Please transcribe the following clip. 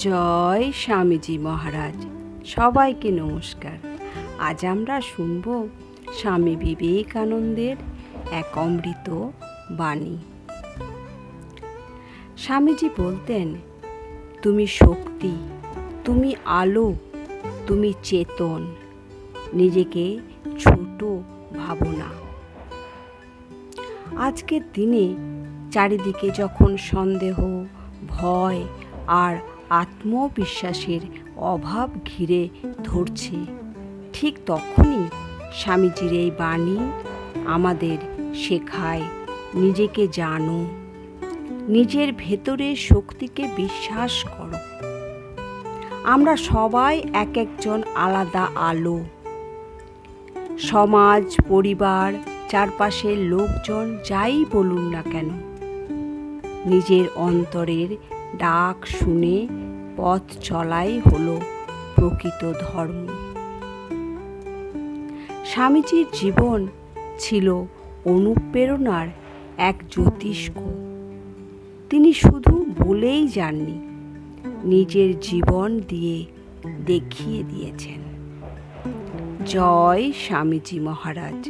জয় স্বামীজি মহারাজ। সবাইকে নমস্কার। আজ আমরা শুনব স্বামী বিবেকানন্দের এক অমৃত বাণী। স্বামীজি বলতেন, তুমি শক্তি, তুমি আলো, তুমি চেতন, নিজেকে ছোট ভাবো না। আজকের দিনে চারিদিকে যখন সন্দেহ, ভয় আর আত্মবিশ্বাসের অভাব ঘিরে ধরছে, ঠিক তখনই স্বামীজির এই বাণী আমাদের শেখায়, নিজেকে জানো, নিজের ভেতরের শক্তিকে বিশ্বাস করো। আমরা সবাই এক একজন আলাদা আলো। সমাজ, পরিবার, চারপাশের লোকজন যাই বলুন না কেন, নিজের অন্তরের ডাক শুনে পথ চলাই হলো প্রকৃত ধর্ম। স্বামীজির জীবন ছিল অনুপ্রেরণার এক জ্যোতিষ্ক। তিনি শুধু বলেই যাননি, নিজের জীবন দিয়ে দেখিয়ে দিয়েছেন। জয় স্বামীজি মহারাজ।